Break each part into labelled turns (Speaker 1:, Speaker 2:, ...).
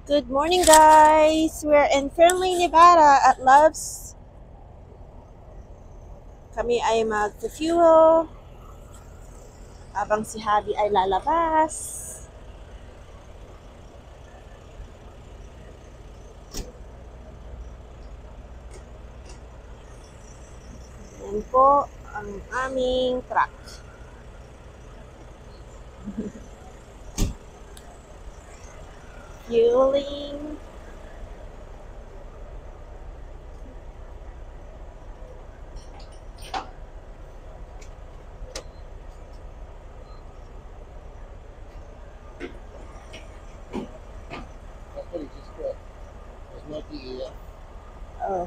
Speaker 1: Good morning, guys! We're in Fernley, Nevada at Love's. Kami ay mag-fuel habang si Javi ay lalabas. Yan po ang aming truck. Fueling.
Speaker 2: That's what he just put. There's no DEF.
Speaker 1: Oh.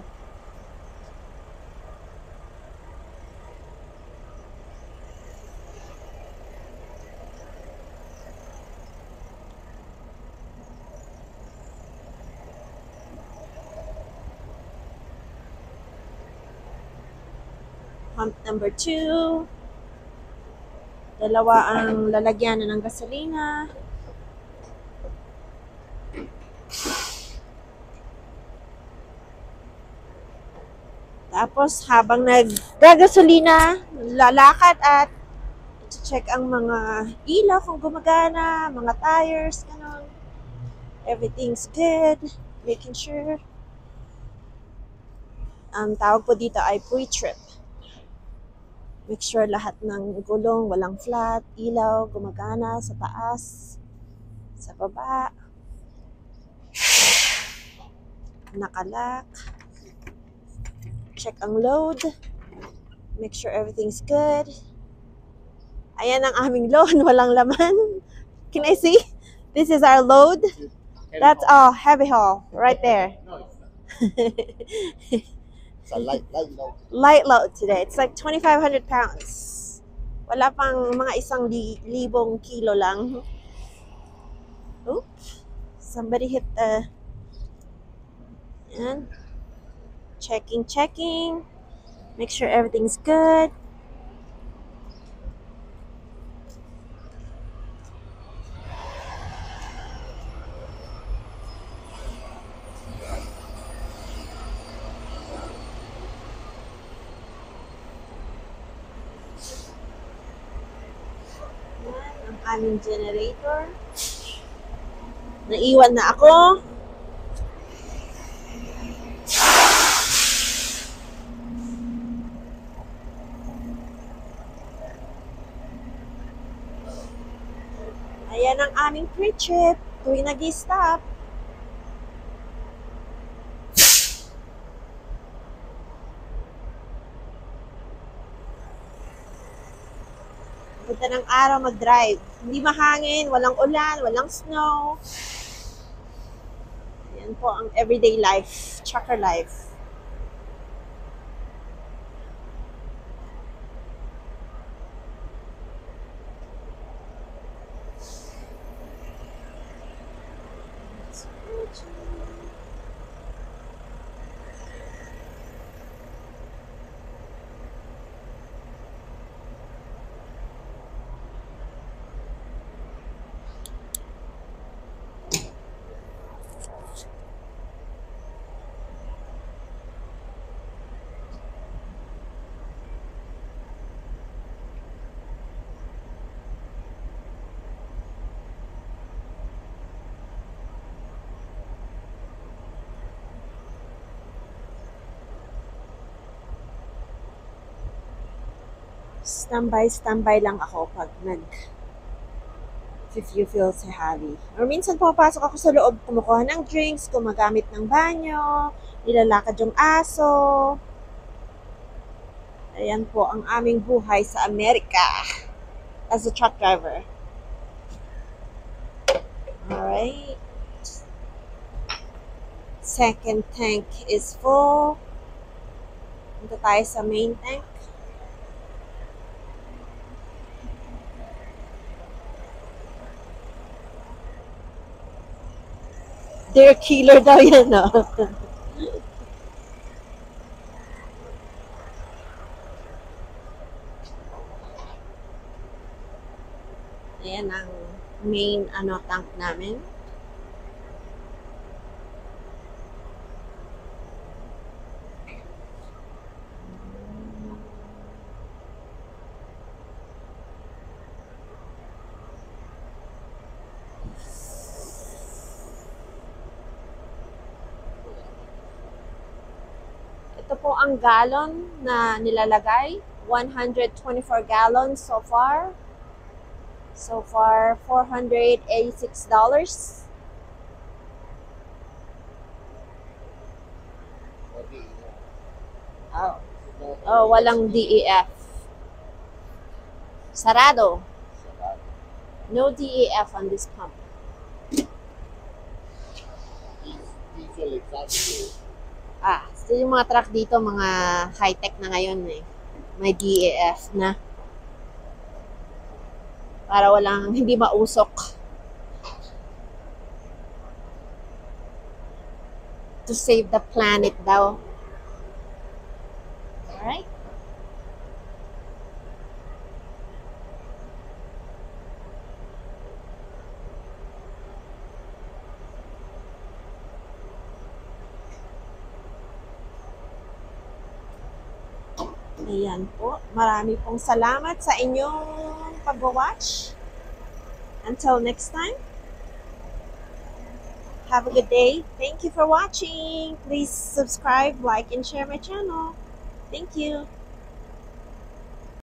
Speaker 1: Pump number 2. Dalawa ang lalagyanan ng gasolina. Tapos habang naggagasolina, lalakad at check ang mga ilaw kung gumagana, mga tires, ganun. Everything's good. Making sure. Ang tawag po dito ay pre-trip. Make sure lahat ng gulong, walang flat, ilaw, gumagana sa taas, sa baba. Nakalock. Check ang load. Make sure everything's good. Ayan ang aming load. Walang laman. Can I see? This is our load. That's all heavy haul right there.
Speaker 2: No, it's a light load.
Speaker 1: Light load today. It's like 2,500 pounds. Wala pang mga 1,000 kilo lang. Oops. Somebody hit the... Yan. Checking. Make sure everything's good. Yan ang aming generator. Naiwan na ako. Ayan ang aming pre-trip. Tuwing nag-stop. Punta ng araw mag-drive. Hindi mahangin, walang ulan, walang snow. Ayan po ang everyday life, trucker life. Standby lang ako pag nag-fuel si Javi. Or minsan pumapasok ako sa loob, kumukuha ng drinks, gumagamit ng banyo, nilalakad yung aso. Ayan po ang aming buhay sa Amerika as a truck driver. Alright. Second tank is full. Punta tayo sa main tank. Deer killer daw yan, no? Ayan ang main tank namin. po ang gallon na nilalagay. 124 gallons so far. So far, $486.
Speaker 2: No DEF.
Speaker 1: Oh.
Speaker 2: No,
Speaker 1: Oh, walang DEF. Sarado. No DEF on this pump.
Speaker 2: Diesel exhaust.
Speaker 1: So yung mga truck dito, mga high-tech na ngayon eh. May DEF na. Para walang, hindi mausok. To save the planet daw. Alright? Ayan po. Marami pong salamat sa inyong pag-watch. Until next time. Have a good day. Thank you for watching. Please subscribe, like, and share my channel. Thank you.